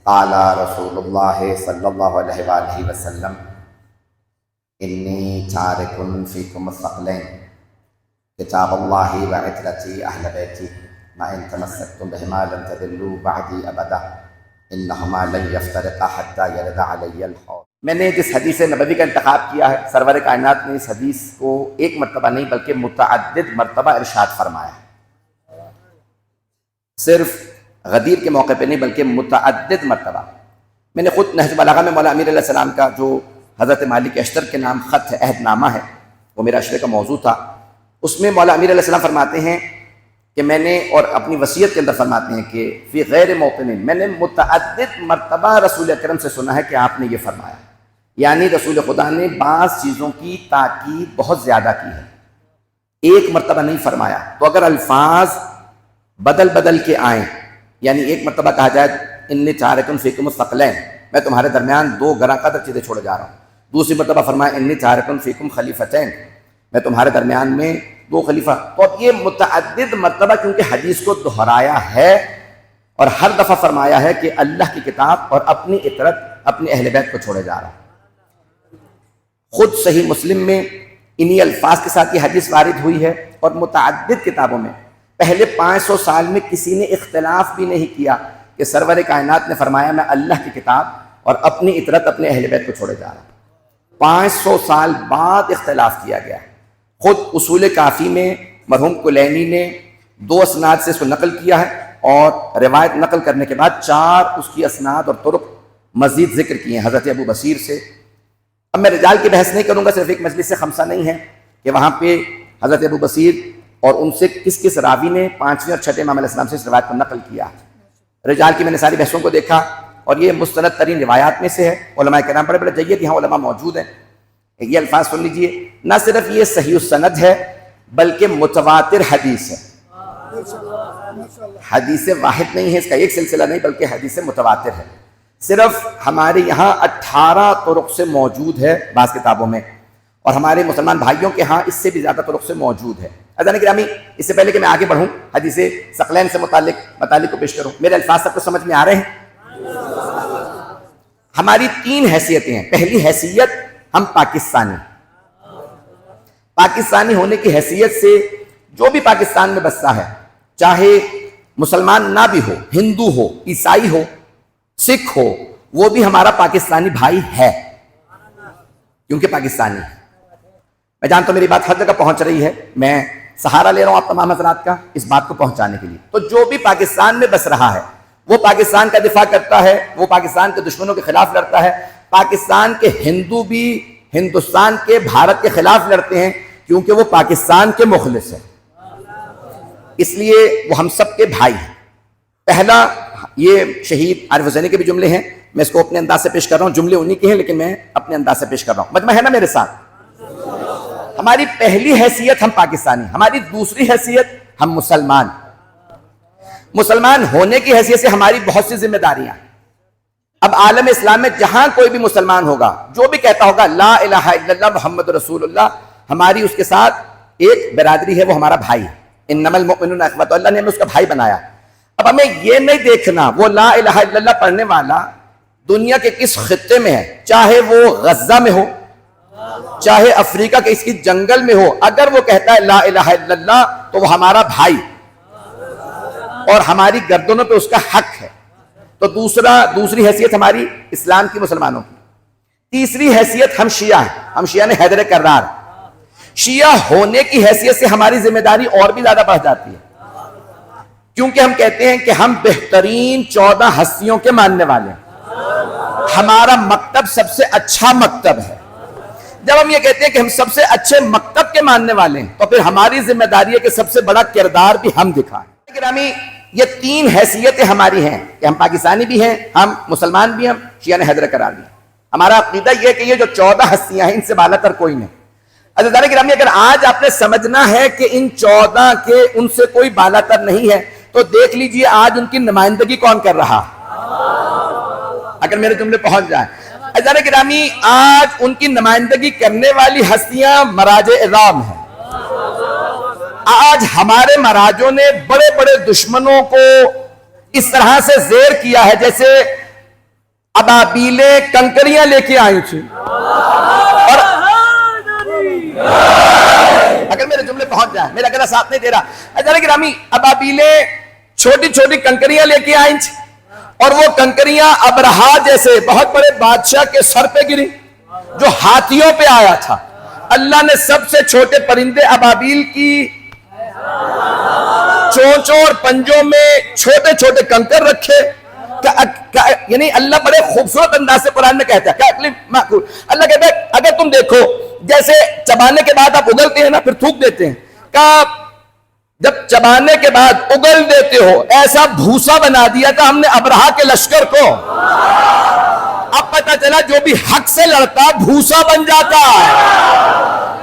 قال رسول اللہ صلی اللہ علیہ وآلہ وسلم انی تارک فیکم الثقلین کتاب اللہ وعترتی اہل بیتی ما ان تمسکتم بہما لن تضلوا بعدی ابدا انہما لن یفترقا حتی یرد علی الحوض۔ میں نے جس حدیث نبوی کا انتخاب کیا ہے، سرور کائنات نے اس حدیث کو ایک مرتبہ نہیں بلکہ متعدد مرتبہ ارشاد فرمایا ہے، صرف غدیر کے موقع پہ نہیں بلکہ متعدد مرتبہ۔ میں نے خود نہج بلاغہ میں مولا امیر علیہ السلام کا جو حضرت مالک اشتر کے نام خط ہے، عہد نامہ ہے، وہ میرا اشرے کا موضوع تھا، اس میں مولا امیر علیہ السلام فرماتے ہیں کہ میں نے، اور اپنی وصیت کے اندر فرماتے ہیں کہ فی غیر موطن، میں نے متعدد مرتبہ رسول اکرم سے سنا ہے کہ آپ نے یہ فرمایا، یعنی رسول خدا نے بعض چیزوں کی تاکید بہت زیادہ کی ہے، ایک مرتبہ نہیں فرمایا۔ تو اگر الفاظ بدل بدل کے آئیں، یعنی ایک مرتبہ کہا جائے انی تارک فیکم الثقلین، میں تمہارے درمیان دو گراں قدر چیزیں چھوڑے جا رہا ہوں، دوسری مرتبہ فرمایا انی تارک فیکم خلیفتین، میں تمہارے درمیان میں دو خلیفہ۔ تو اب یہ متعدد مرتبہ کیونکہ حدیث کو دہرایا ہے اور ہر دفعہ فرمایا ہے کہ اللہ کی کتاب اور اپنی اطرت اپنے اہل بیت کو چھوڑے جا رہا ہوں۔ خود صحیح مسلم میں انہی الفاظ کے ساتھ یہ حدیث وارد ہوئی ہے، اور متعدد کتابوں میں پہلے 500 سال میں کسی نے اختلاف بھی نہیں کیا کہ سرور کائنات نے فرمایا میں اللہ کی کتاب اور اپنی اطرت اپنے اہل بیت کو چھوڑے جا رہا ہوں۔ 500 سال بعد اختلاف کیا گیا ہے۔ خود اصول کافی میں مرحوم کلینی نے 2 اسناد سے اس کو نقل کیا ہے، اور روایت نقل کرنے کے بعد 4 اس کی اسناد اور طرق مزید ذکر کیے ہیں حضرت ابو بصیر سے۔ اب میں رجال کی بحث نہیں کروں گا، صرف ایک مجلس خمسہ نہیں ہے کہ وہاں پہ حضرت ابو بصیر اور ان سے کس کس راوی نے 5ویں اور 6ویں امام علیہ السلام سے اس روایت کو نقل کیا۔ رجال کی میں نے ساری بحثوں کو دیکھا، اور یہ مستند ترین روایات میں سے ہے، علماء کرام بڑے بڑے جید یہاں علماء موجود ہیں۔ یہ الفاظ سن لیجئے، نہ صرف یہ صحیح السند ہے بلکہ متواتر حدیث ہے، حدیث واحد نہیں ہے، اس کا ایک سلسلہ نہیں بلکہ حدیث متواتر ہے۔ صرف ہمارے یہاں 18 طرق سے موجود ہے بعض کتابوں میں، اور ہمارے مسلمان بھائیوں کے ہاں اس سے بھی زیادہ طرق سے موجود ہے۔ اذان گرامی، اس سے پہلے کہ میں آگے بڑھوں حدیث ثقلین سے متعلق کو پیش کروں، میرے الفاظ سب کو سمجھ میں آ رہے ہیں؟ ہماری 3 حیثیتیں ہیں۔ پہلی حیثیت، ہم پاکستانی ہونے کی حیثیت سے جو بھی پاکستان میں بستا ہے، چاہے مسلمان نہ بھی ہو، ہندو ہو، عیسائی ہو، سکھ ہو، وہ بھی ہمارا پاکستانی بھائی ہے، کیونکہ پاکستانی ہے۔ میں جانتا ہوں میری بات ہر جگہ پہنچ رہی ہے، میں سہارا لے رہا ہوں آپ تمام حضرات کا اس بات کو پہنچانے کے لیے۔ تو جو بھی پاکستان میں بس رہا ہے وہ پاکستان کا دفاع کرتا ہے، وہ پاکستان کے دشمنوں کے خلاف لڑتا ہے۔ پاکستان کے ہندو بھی ہندوستان کے بھارت کے خلاف لڑتے ہیں، کیونکہ وہ پاکستان کے مخلص ہیں، اس لیے وہ ہم سب کے بھائی ہیں۔ پہلا، یہ شہید عارف حسینی کے بھی جملے ہیں، میں اس کو اپنے انداز سے پیش کر رہا ہوں، جملے انہی کے ہیں لیکن میں اپنے انداز سے پیش کر رہا ہوں۔ مجمع ہے نا میرے ساتھ؟ ہماری پہلی حیثیت ہم پاکستانی، ہماری دوسری حیثیت ہم مسلمان ہونے کی حیثیت سے ہماری بہت سی ذمہ داریاں۔ اب عالم اسلام میں جہاں کوئی بھی مسلمان ہوگا، جو بھی کہتا ہوگا لا الہ الا اللہ محمد رسول اللہ، ہماری اس کے ساتھ ایک برادری ہے، وہ ہمارا بھائی ہے۔ انما المؤمنون اخوۃ، اللہ نے ہمیں اس کا بھائی بنایا۔ اب ہمیں یہ نہیں دیکھنا وہ لا الہ الا اللہ پڑھنے والا دنیا کے کس خطے میں ہے، چاہے وہ غزہ میں ہو، چاہے افریقہ کے اس کی جنگل میں ہو، اگر وہ کہتا ہے لا الہ الا اللہ تو وہ ہمارا بھائی، اور ہماری گردنوں پہ اس کا حق ہے۔ تو دوسری حیثیت ہماری اسلام کی، مسلمانوں کی۔ تیسری حیثیت ہم شیعہ ہیں، ہم شیعہ نے حیدر کرار۔ شیعہ ہونے کی حیثیت سے ہماری ذمہ داری اور بھی زیادہ بڑھ جاتی ہے، کیونکہ ہم کہتے ہیں کہ ہم بہترین 14 ہستیوں کے ماننے والے ہیں، ہمارا مکتب سب سے اچھا مکتب ہے۔ جب ہم یہ کہتے ہیں کہ ہم سب سے اچھے مکتب کے ماننے والے ہیں تو پھر ہماری ذمہ داری ہے کہ سب سے بڑا کردار بھی ہم دکھائیں۔ گرامی، یہ 3 حیثیتیں ہماری ہیں کہ ہم پاکستانی بھی ہیں، ہم مسلمان بھی ہیں، ہم شیعہ نے حیدر قرار دیا۔ ہمارا عقیدہ یہ ہے کہ یہ جو 14 ہستیاں ہیں ان سے بالا تر کوئی نہیں۔ عزیزان گرامی، اگر آج آپ نے سمجھنا ہے کہ ان 14 کے ان سے کوئی بالا تر نہیں ہے تو دیکھ لیجئے آج ان کی نمائندگی کون کر رہا، اگر میرے جملے پہنچ جائیں۔ عزیزان گرامی، آج ان کی نمائندگی کرنے والی ہستیاں مراج اعظام ہیں۔ آج ہمارے مراجوں نے بڑے بڑے دشمنوں کو اس طرح سے زیر کیا ہے جیسے ابابیلیں کنکریاں لے کے آئی تھی، اور اگر میرے جملے پہنچ جائیں، میرا گلا ساتھ نہیں دے رہا، حضرت گرامی ابابیلیں چھوٹی چھوٹی کنکریاں لے کے آئی تھی، اور وہ کنکریاں ابرہا جیسے بہت بڑے بادشاہ کے سر پہ گری جو ہاتھیوں پہ آیا تھا۔ اللہ نے سب سے چھوٹے پرندے ابابیل کی چونچوں اور پنجوں میں چھوٹے چھوٹے کنکر رکھے، یعنی اللہ بڑے خوبصورت انداز سے قرآن میں کہتا ہے، اللہ کہتا ہے اگر تم دیکھو جیسے چبانے کے بعد آپ اگلتے ہیں نا پھر تھوک دیتے ہیں، کہ جب چبانے کے بعد اگل دیتے ہو ایسا بھوسا بنا دیا تھا ہم نے ابرہا کے لشکر کو، اب پتہ چلا جو بھی حق سے لڑتا بھوسا بن جاتا ہے،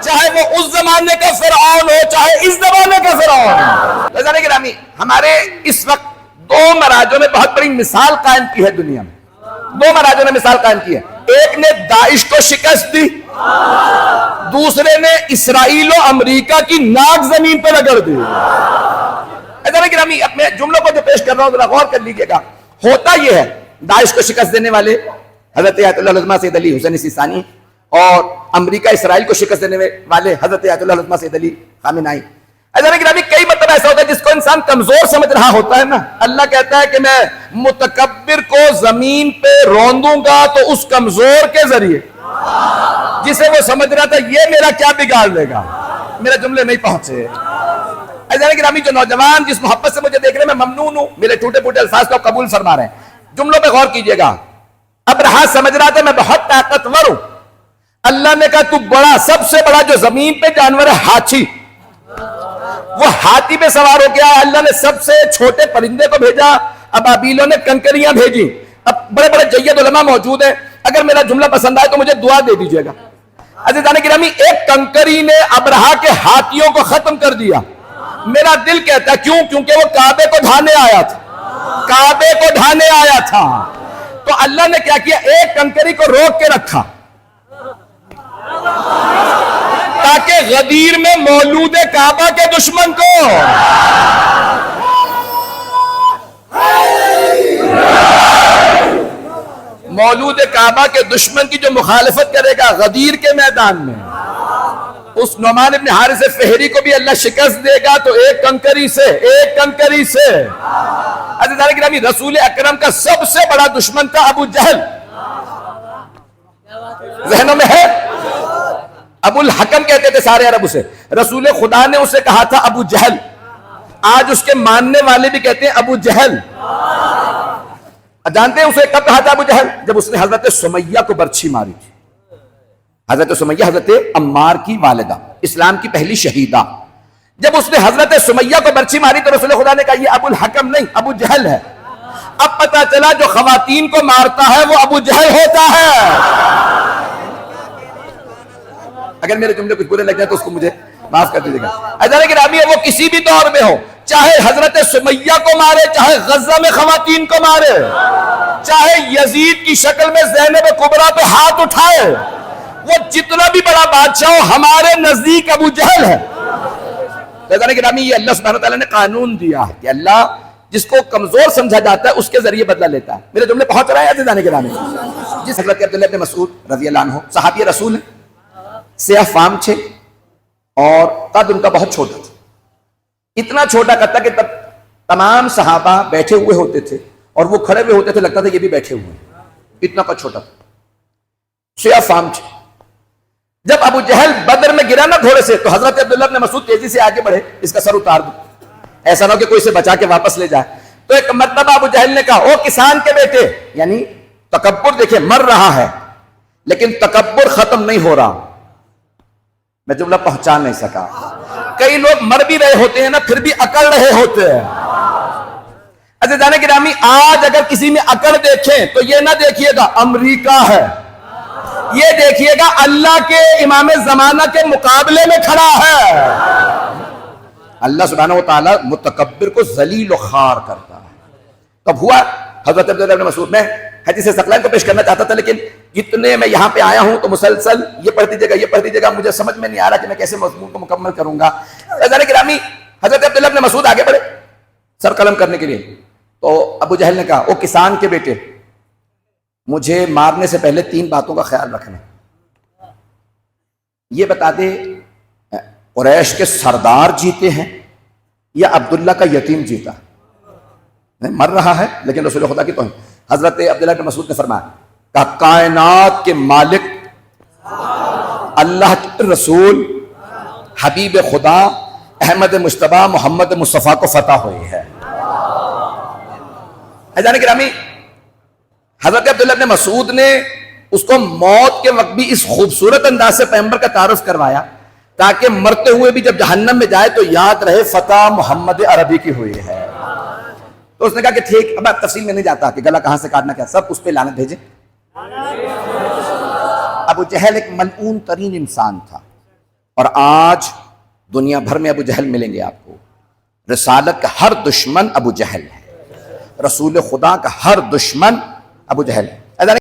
چاہے وہ اس زمانے کا فرعون ہو چاہے اس زمانے کا فرعون ہو۔ عزیزان گرامی، ہمارے اس وقت دو مراجوں نے بہت بڑی مثال قائم کی ہے دنیا میں، دو مراجوں نے مثال قائم کی ہے، ایک نے داعش کو شکست دی، دوسرے نے اسرائیل و امریکہ کی ناک زمین پہ رگڑ دی۔ عزیزان گرامی، اپنے جملوں کو جو پیش کر رہا ہوں ذرا غور کر لیجیے گا، ہوتا یہ ہے داعش کو شکست دینے والے حضرت آیت اللہ العظمہ سید علی حسین سیستانی، اور امریکہ اسرائیل کو شکست دینے والے حضرت آیت اللہ العظمہ سید علی خامنہئی۔ عزیزان گرامی، کئی مرتبہ ایسا ہوتا ہے جس کو انسان کمزور سمجھ رہا ہوتا ہے نا، اللہ کہتا ہے کہ میں متکبر کو زمین پہ روندوں گا تو اس کمزور کے ذریعے جسے وہ سمجھ رہا تھا یہ میرا کیا بگاڑ لے گا۔ میرے جملے نہیں پہنچے۔ عزیزان گرامی، جو نوجوان جس محبت سے مجھے دیکھ رہے ہیں میں ممنون ہوں، میرے ٹوٹے پھوٹے الفاظ کو قبول فرما رہے ہیں، جملوں پہ غور کیجئے گا۔ ابرہا سمجھ رہا تھا میں بہت طاقتور ہوں، اللہ نے کہا تو بڑا، سب سے بڑا جو زمین پہ جانور ہے ہاتھی، وہ ہاتھی پہ سوار ہو گیا، اللہ نے سب سے چھوٹے پرندے کو بھیجا، ابابیلوں نے کنکریاں بھیجی۔ اب بڑے بڑے جید علماء موجود ہیں، اگر میرا جملہ پسند آئے تو مجھے دعا دے دیجئے گا۔ عزیزان گرامی، ایک کنکری نے ابرہا کے ہاتھیوں کو ختم کر دیا، میرا دل کہتا ہے کیوں؟ کیونکہ وہ کعبے کو ڈھانے آیا تھا، کعبے کو ڈھانے آیا تھا، تو اللہ نے کیا کیا؟ ایک کنکری کو روک کے رکھا تاکہ غدیر میں مولود کعبہ کے دشمن کو مولود کعبہ کے دشمن کی جو مخالفت کرے گا غدیر کے میدان میں، اس نعمان ابن حارث فہری کو بھی اللہ شکست دے گا، تو ایک کنکری سے عزیزان گرامی، رسول اکرم کا سب سے بڑا دشمن تھا ابو جہل، ذہنوں میں ہے؟ ابو الحکم کہتے تھے سارے عرب اسے، رسول خدا نے اسے کہا تھا ابو جہل، آج اس کے ماننے والے بھی کہتے ہیں ابو جہل۔ جانتے ہیں اسے کب کہا تھا ابو جہل؟ جب اس نے حضرت سمیہ کو برچھی ماری تھی۔ حضرت سمیہ حضرت عمار کی والدہ، اسلام کی پہلی شہیدہ، جب اس نے حضرت سمیہ کو برچھی ماری تو رسول خدا نے کہا یہ ابو الحکم نہیں ابو جہل ہے۔ اب پتہ چلا جو خواتین کو مارتا ہے وہ ابو جہل ہوتا ہے۔ اگر میرے جملے کچھ برے لگ جائیں تو اس کو مجھے معاف کر دیجیے گا۔ عزیزان گرامی، وہ کسی بھی دور میں ہو، چاہے حضرت سمیہ کو مارے، چاہے غزہ میں خواتین کو مارے، چاہے یزید کی شکل میں زینب کبریٰ پہ ہاتھ اٹھائے، وہ جتنا بھی بڑا بادشاہ ہو ہمارے نزدیک ابو جہل ہے۔ عزیزان گرامی، یہ اللہ سبحانہ وتعالیٰ نے قانون دیا ہے کہ اللہ جس کو کمزور سمجھا جاتا ہے اس کے ذریعے بدلہ لیتا ہے۔ میرے جملے پہنچ رہے ہیں عزیزان گرامی؟ جس حضرت عبداللہ ابن مسعود رضی اللہ عنہ صحابی رسول ہیں، سیاہ فام تھے اور قد ان کا بہت چھوٹا تھا، اتنا چھوٹا قد تھا کہ تب تمام صحابہ بیٹھے ہوئے ہوتے تھے اور وہ کھڑے ہوئے ہوتے تھے، لگتا تھا یہ بھی بیٹھے ہوئے ہیں، اتنا قد چھوٹا تھا، سیاہ فام تھے۔ جب ابو جہل بدر میں گرا نا گھوڑے سے تو حضرت عبداللہ ابن مسعود تیزی سے آگے بڑھے، اس کا سر اتار دو، ایسا نہ ہو کہ کوئی اسے بچا کے واپس لے جائے۔ تو ایک مرتبہ ابو جہل نے کہا او کسان کے بیٹے، یعنی تکبر دیکھیں مر رہا ہے لیکن تکبر ختم نہیں ہو رہا۔ میں جملہ پہنچا نہیں سکا، کئی لوگ مر بھی رہے ہوتے ہیں نا پھر بھی اکڑ رہے ہوتے ہیں۔ عزیزان گرامی، آج اگر کسی میں اکڑ دیکھیں تو یہ نہ دیکھیے گا امریکہ ہے، یہ دیکھیے گا اللہ کے امام زمانہ کے مقابلے میں کھڑا ہے۔ اللہ سبحانہ وتعالی متکبر کو ذلیل و خوار کرتا ہے۔ تب ہوا حضرت عبداللہ ابن مسعود، میں حدیث ثقلین کو پیش کرنا چاہتا تھا لیکن جتنے میں یہاں پہ آیا ہوں تو مسلسل یہ پڑھ دیجیے گا، مجھے سمجھ میں نہیں آ رہا کہ میں کیسے مضمون کو مکمل کروں گا۔ عزیزان گرامی، حضرت عبداللہ ابن مسعود آگے بڑھے سر قلم کرنے کے لیے، تو ابو جہل نے کہا او کسان کے بیٹے، مجھے مارنے سے پہلے 3 باتوں کا خیال رکھنا. یہ بتا دے قریش کے سردار جیتے ہیں یا عبداللہ کا یتیم جیتا؟ مر رہا ہے لیکن رسول خدا کی توہین. حضرت عبداللہ بن مسعود نے فرمایا کہ کائنات کے مالک اللہ کے رسول حبیب خدا احمد مجتبی محمد مصطفیٰ کو فتح ہوئی ہے. عزیزان گرامی، حضرت عبداللہ بن مسعود نے اس کو موت کے وقت بھی اس خوبصورت انداز سے پیغمبر کا تعارف کروایا تاکہ مرتے ہوئے بھی جب جہنم میں جائے تو یاد رہے فتح محمد عربی کی ہوئی ہے. تو اس نے کہا کہ ٹھیک. اب تفصیل میں نہیں جاتا کہ گلا کہاں سے کاٹنا کیا، سب اس پہ لعنت بھیجے. ابو جہل ایک ملعون ترین انسان تھا، اور آج دنیا بھر میں ابو جہل ملیں گے آپ کو. رسالت کا ہر دشمن ابو جہل ہے، رسول خدا کا ہر دشمن ابو جہل ہے.